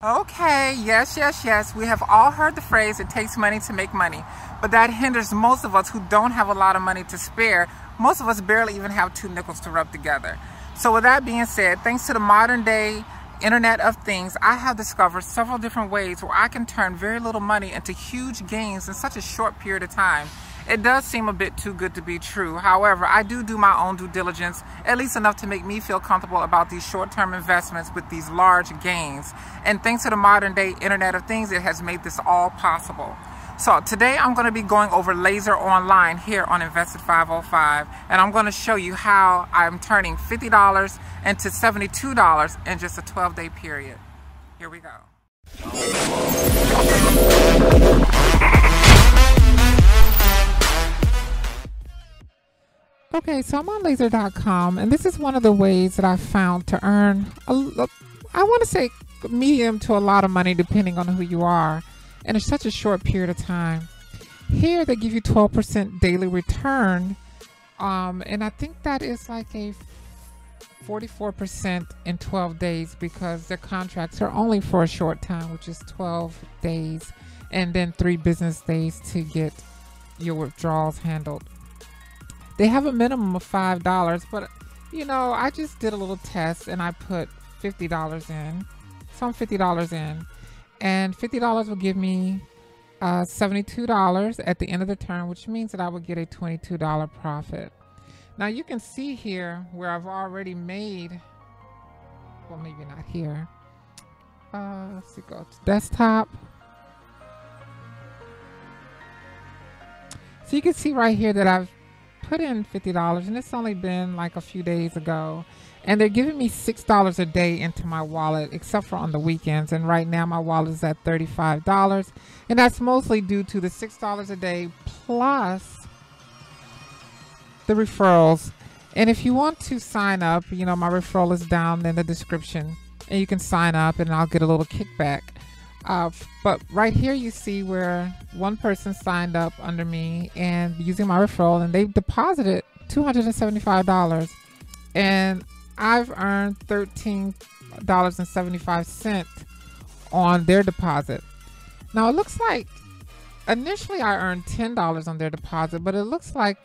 Okay, yes. We have all heard the phrase, it takes money to make money. But that hinders most of us who don't have a lot of money to spare. Most of us barely even have 2 nickels to rub together. So with that being said, thanks to the modern day Internet of Things, I have discovered several different ways where I can turn very little money into huge gains in such a short period of time. It does seem a bit too good to be true. However, I do my own due diligence, at least enough to make me feel comfortable about these short-term investments with these large gains. And thanks to the modern day Internet of Things, it has made this all possible. So today I'm going to be going over LASERONLINE here on Invested 505, and I'm going to show you how I'm turning $50 into $72 in just a 12-day period. Here we go. Okay, so I'm on laser.com, and this is one of the ways that I found to earn, I want to say medium to a lot of money depending on who you are, and it's such a short period of time. Here they give you 12% daily return, and I think that is like a 44% in 12 days because their contracts are only for a short time, which is 12 days, and then 3 business days to get your withdrawals handled. They have a minimum of $5, but you know, I just did a little test and I put $50 in. So I'm $50 in, and $50 will give me $72 at the end of the term, which means that I would get a $22 profit. Now you can see here where I've already made, well, maybe not here. Let's see, go to desktop. So you can see right here that I've put in $50, and it's only been like a few days ago, and they're giving me $6 a day into my wallet, except for on the weekends. And right now my wallet is at $35, and that's mostly due to the $6 a day plus the referrals. And if you want to sign up, you know, my referral is down in the description, and you can sign up and I'll get a little kickback. But right here you see where one person signed up under me and using my referral, and they deposited $275, and I've earned $13.75 on their deposit. Now it looks like initially I earned $10 on their deposit, but it looks like,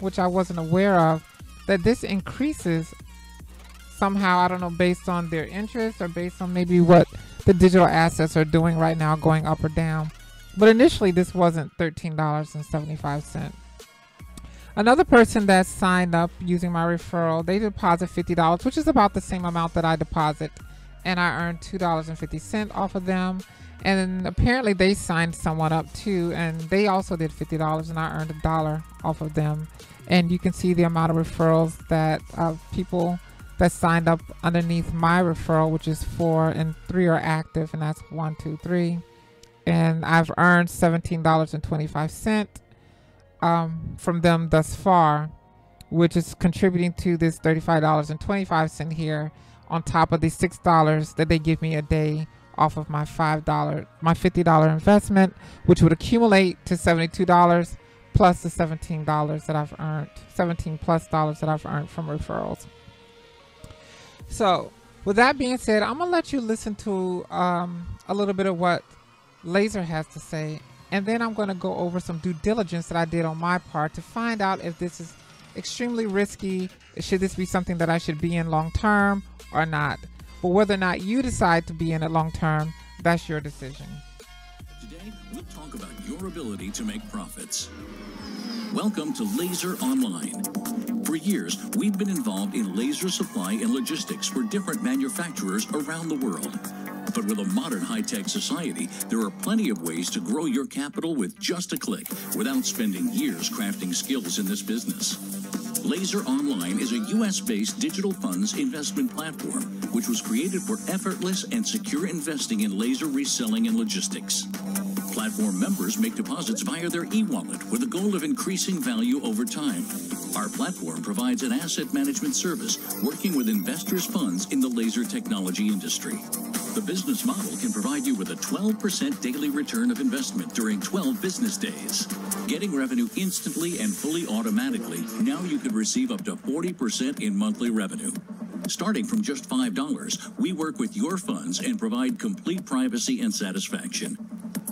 which I wasn't aware of, that this increases somehow, I don't know, based on their interest or based on maybe what the digital assets are doing right now, going up or down. But initially this wasn't $13.75. Another person that signed up using my referral, they deposit $50, which is about the same amount that I deposit, and I earned $2.50 off of them. And apparently they signed someone up too, and they also did $50, and I earned $1 off of them. And you can see the amount of referrals that people that signed up underneath my referral, which is 4, and 3 are active, and that's 1, 2, 3. And I've earned $17.25 from them thus far, which is contributing to this $35.25 here on top of the $6 that they give me a day off of my $50 investment, which would accumulate to $72 plus the $17 that I've earned, $17+ that I've earned from referrals. So with that being said, I'm gonna let you listen to a little bit of what Laser has to say, and then I'm gonna go over some due diligence that I did on my part to find out if this is extremely risky, should this be something that I should be in long term or not. But whether or not you decide to be in it long term, that's your decision. Today, we'll talk about your ability to make profits. Welcome to LASERONLINE. For years, we've been involved in laser supply and logistics for different manufacturers around the world. But with a modern high-tech society, there are plenty of ways to grow your capital with just a click without spending years crafting skills in this business. LASERONLINE is a U.S.-based digital funds investment platform which was created for effortless and secure investing in laser reselling and logistics. Platform members make deposits via their e-wallet with the goal of increasing value over time. Our platform provides an asset management service working with investors' funds in the laser technology industry. The business model can provide you with a 12% daily return of investment during 12 business days. Getting revenue instantly and fully automatically, now you could receive up to 40% in monthly revenue. Starting from just $5, we work with your funds and provide complete privacy and satisfaction.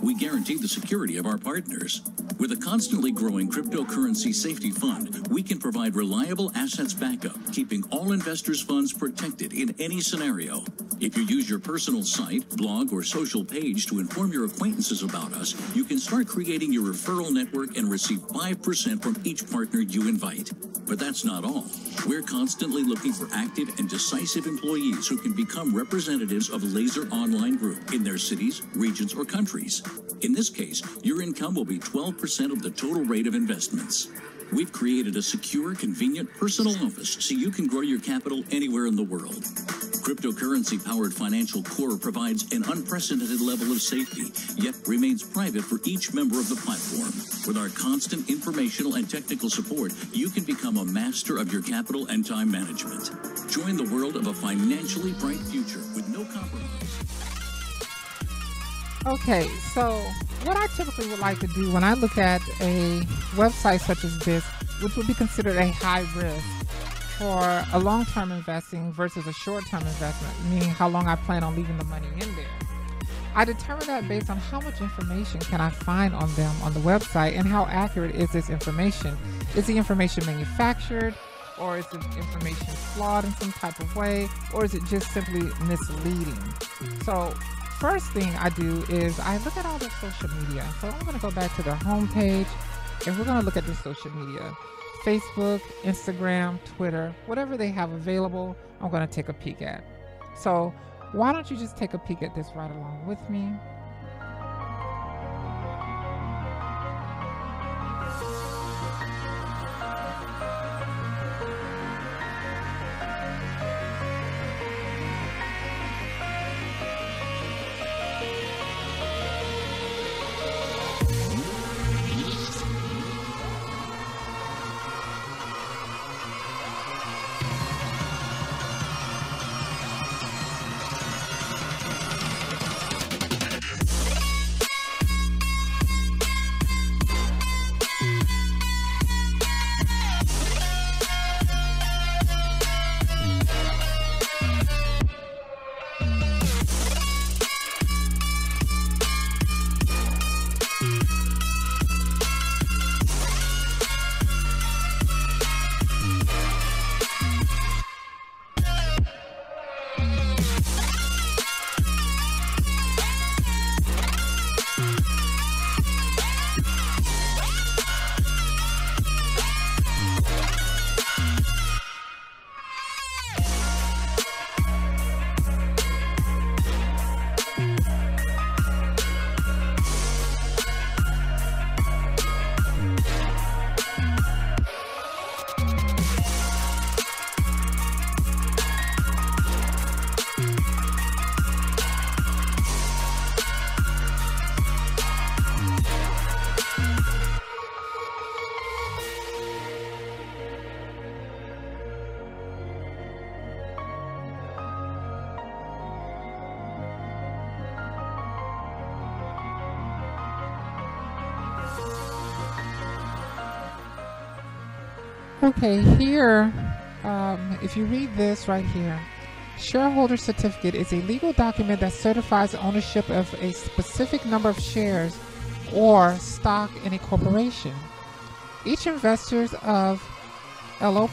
We guarantee the security of our partners. With a constantly growing cryptocurrency safety fund, we can provide reliable assets backup, keeping all investors' funds protected in any scenario. If you use your personal site, blog, or social page to inform your acquaintances about us, you can start creating your referral network and receive 5% from each partner you invite. But that's not all. We're constantly looking for active and decisive employees who can become representatives of Laser Online Group in their cities, regions, or countries. In this case, your income will be 12% of the total rate of investments. We've created a secure, convenient personal office so you can grow your capital anywhere in the world. Cryptocurrency-powered financial core provides an unprecedented level of safety, yet remains private for each member of the platform. With our constant informational and technical support, you can become a master of your capital and time management. Join the world of a financially bright future with no compromise. Okay, so what I typically would like to do when I look at a website such as this, which would be considered a high risk for a long-term investing versus a short-term investment, meaning how long I plan on leaving the money in there, I determine that based on how much information can I find on them on the website and how accurate is this information. Is the information manufactured, or is the information flawed in some type of way, or is it just simply misleading? So first thing I do is I look at all their social media. So I'm going to go back to their homepage and we're going to look at their social media. Facebook, Instagram, Twitter, whatever they have available, I'm going to take a peek at. So why don't you just take a peek at this right along with me? Okay, here, if you read this right here, shareholder certificate is a legal document that certifies ownership of a specific number of shares or stock in a corporation. Each investor of LOP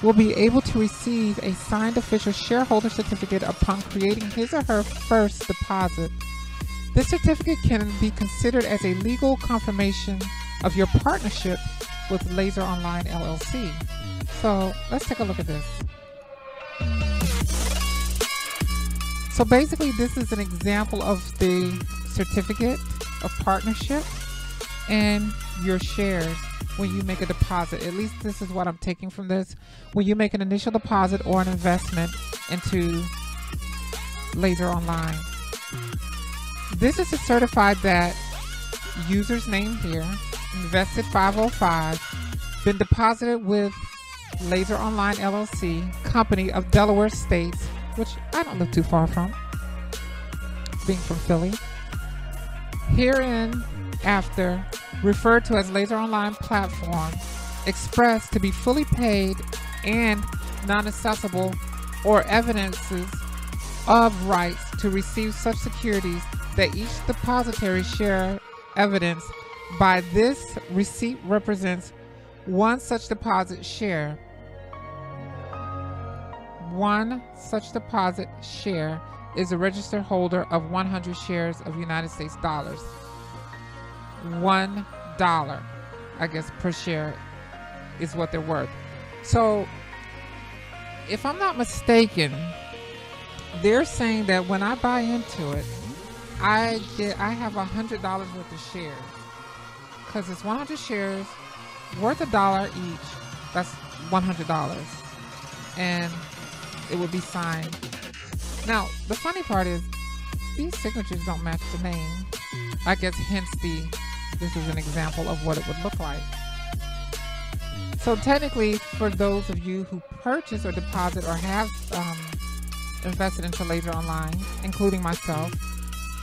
will be able to receive a signed official shareholder certificate upon creating his or her first deposit. This certificate can be considered as a legal confirmation of your partnership with Laser Online LLC. So let's take a look at this. So basically this is an example of the certificate of partnership and your shares when you make a deposit. At least this is what I'm taking from this. When you make an initial deposit or an investment into Laser Online. This is to certify that user's name here, invested 505, been deposited with Laser Online LLC, company of Delaware States, which I don't live too far from, being from Philly. Herein after referred to as Laser Online platform, expressed to be fully paid and non-accessible, or evidences of rights to receive such securities that each depositary share evidence by this receipt represents one such deposit share. One such deposit share is a registered holder of 100 shares of United States dollars. $1, I guess, per share is what they're worth. So, if I'm not mistaken, they're saying that when I buy into it, I have $100 worth of shares, because it's 100 shares worth $1 each. That's $100, and it would be signed. Now, the funny part is these signatures don't match the name. I guess hence this is an example of what it would look like. So technically, for those of you who purchase or deposit or have invested into Laser Online, including myself,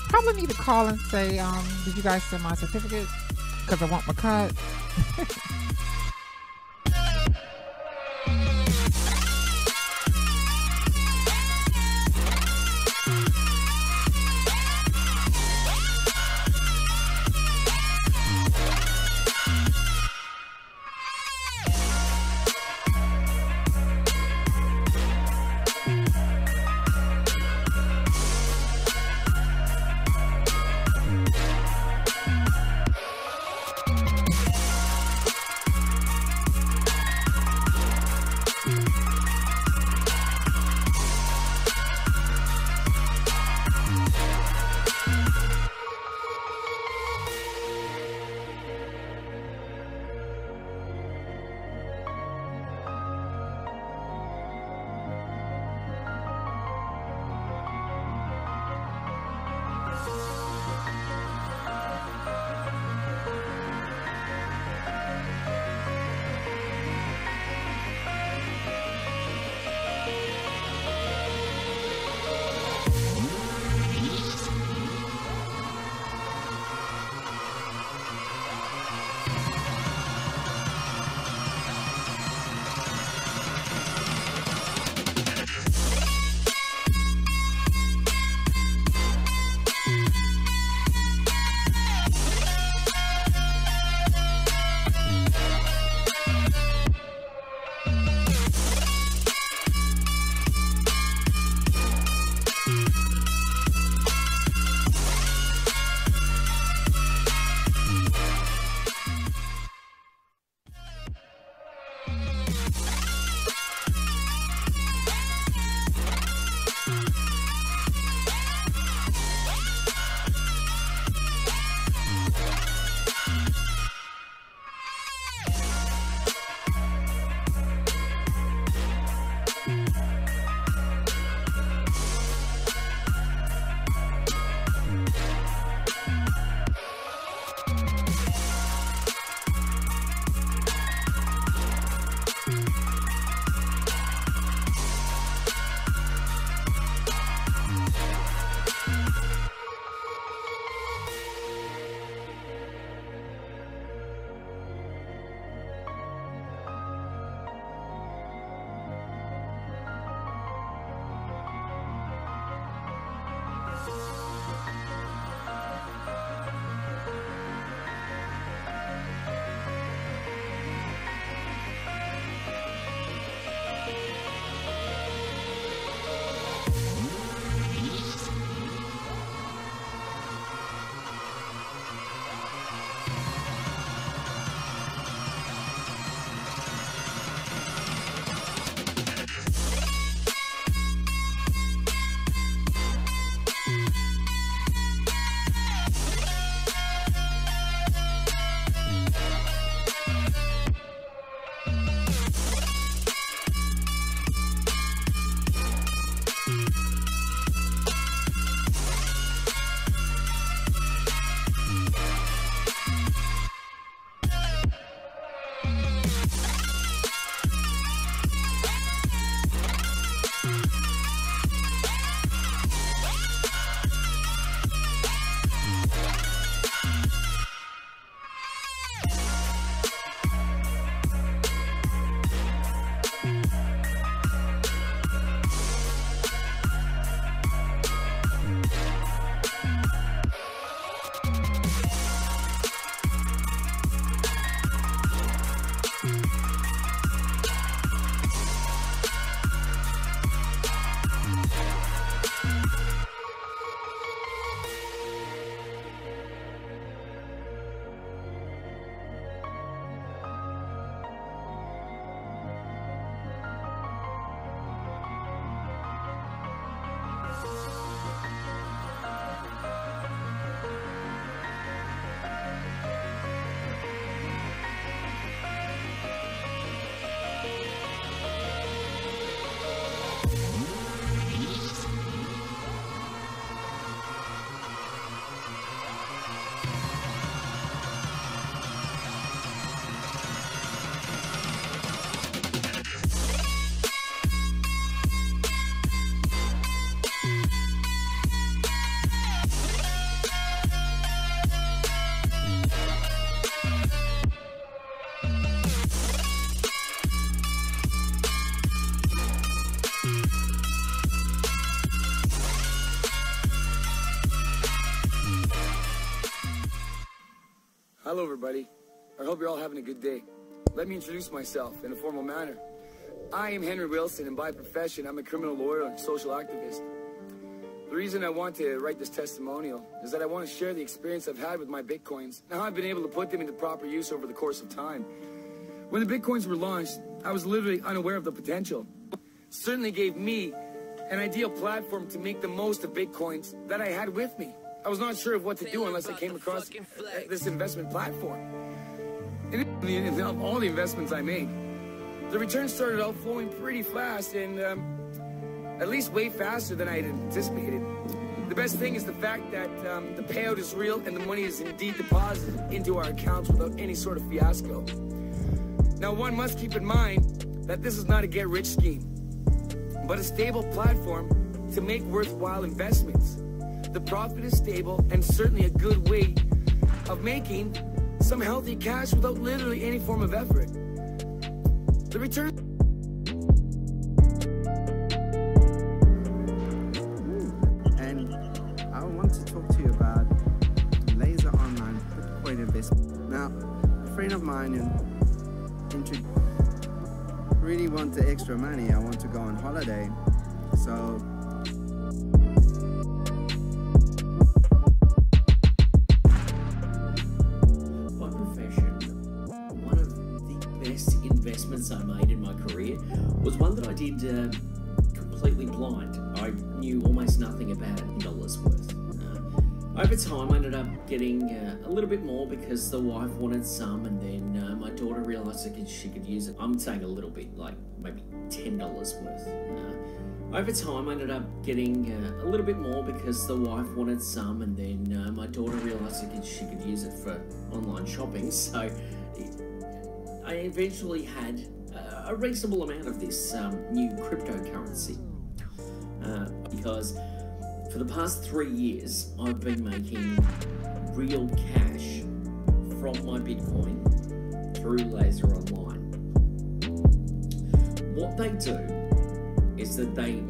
probably need to call and say, did you guys send my certificate? Because I want my cut. Hello, everybody. I hope you're all having a good day. Let me introduce myself in a formal manner. I am Henry Wilson, and by profession, I'm a criminal lawyer and social activist. The reason I want to write this testimonial is that I want to share the experience I've had with my Bitcoins and how I've been able to put them into proper use over the course of time. When the Bitcoins were launched, I was literally unaware of the potential. It certainly gave me an ideal platform to make the most of Bitcoins that I had with me. I was not sure of what to do unless I came across this investment platform. And of all the investments I made, the returns started out flowing pretty fast and at least way faster than I had anticipated. The best thing is the fact that the payout is real and the money is indeed deposited into our accounts without any sort of fiasco. Now, one must keep in mind that this is not a get-rich scheme, but a stable platform to make worthwhile investments. The profit is stable and certainly a good way of making some healthy cash without literally any form of effort. The return... And I want to talk to you about LASERONLINE Bitcoin investment. Now, a friend of mine really want the extra money. I want to go on holiday, so by profession, one of the best investments I made in my career was one that I did completely blind. I knew almost nothing about it, dollars worth. Over time, I ended up getting a little bit more because the wife wanted some, and then my daughter realised she could use it. I'm saying a little bit, like maybe $10 worth. Over time, I ended up getting a little bit more because the wife wanted some, and then my daughter realised she could use it for online shopping. So I eventually had a reasonable amount of this new cryptocurrency because for the past 3 years, I've been making real cash from my Bitcoin through LASERONLINE. What they do is that they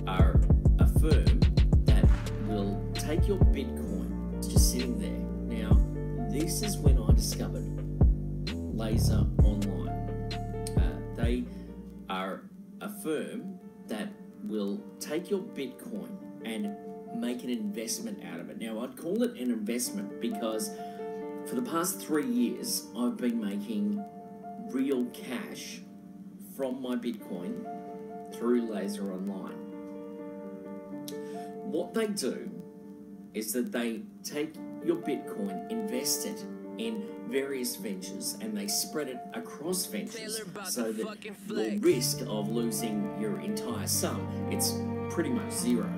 are a firm that will take your Bitcoin. It's just sitting there. Now, this is when I discovered LASERONLINE. They are a firm that will take your Bitcoin and make an investment out of it. Now, I'd call it an investment because for the past 3 years, I've been making real cash from my Bitcoin through LASERONLINE. What they do is that they take your Bitcoin, invest it in various ventures, and they spread it across ventures so that the risk of losing your entire sum, it's pretty much zero.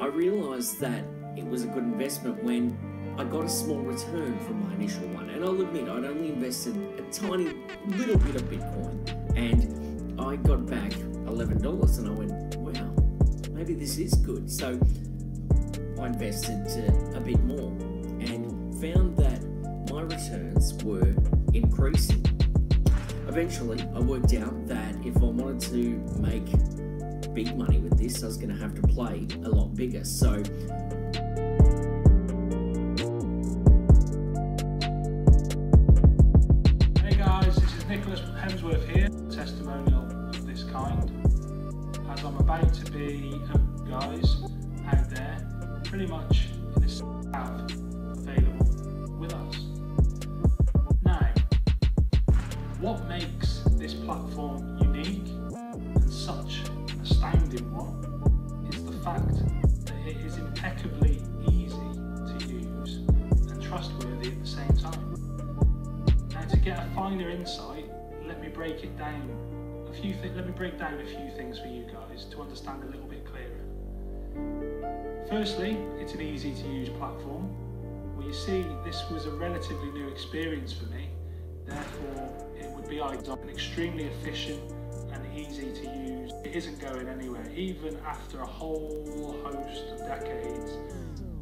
I realised that it was a good investment when I got a small return from my initial one, and I'll admit I'd only invested a tiny little bit of Bitcoin, and I got back $11, and I went, wow, maybe this is good. So I invested a bit more and found that my returns were increasing. Eventually, I worked out that if I wanted to make big money with this, I was going to have to play a lot bigger. So hey guys, this is Nicholas Hemsworth here, testimonial of this kind, as I'm about to be guys out there pretty much in this app available with us. Now, what makes this platform unique and such an astounding one is the fact that it is impeccably easy to use and trustworthy at the same time. Now, to get a finer insight, let me break it down a few things for you guys to understand a little bit clearer. Firstly, it's an easy to use platform. Well, you see, this was a relatively new experience for me, therefore it would be an extremely efficient and easy to use. It isn't going anywhere, even after a whole host of decades.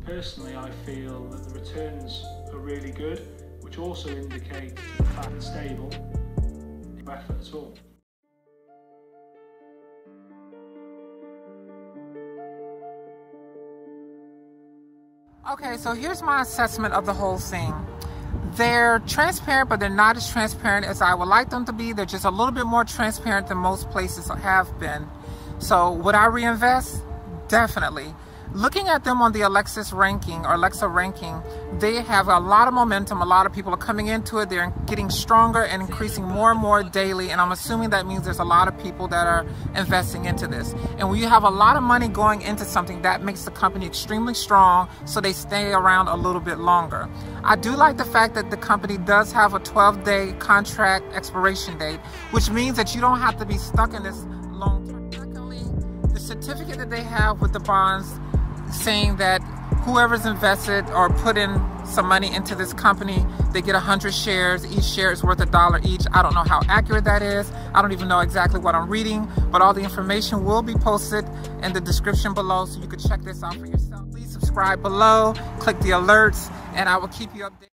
Personally, I feel that the returns are really good, which also indicates the fact it's stable, no effort at all. Okay, so here's my assessment of the whole thing. They're transparent, but they're not as transparent as I would like them to be. They're just a little bit more transparent than most places have been. So would I reinvest? Definitely. Looking at them on the Alexa ranking, they have a lot of momentum. A lot of people are coming into it. They're getting stronger and increasing more and more daily. And I'm assuming that means there's a lot of people that are investing into this. And when you have a lot of money going into something, that makes the company extremely strong, so they stay around a little bit longer. I do like the fact that the company does have a 12-day contract expiration date, which means that you don't have to be stuck in this long term. Secondly, the certificate that they have with the bonds saying that whoever's invested or put in some money into this company, they get 100 shares. Each share is worth $1 each. I don't know how accurate that is. I don't even know exactly what I'm reading, but all the information will be posted in the description below, so you can check this out for yourself. Please subscribe below, click the alerts, and I will keep you updated.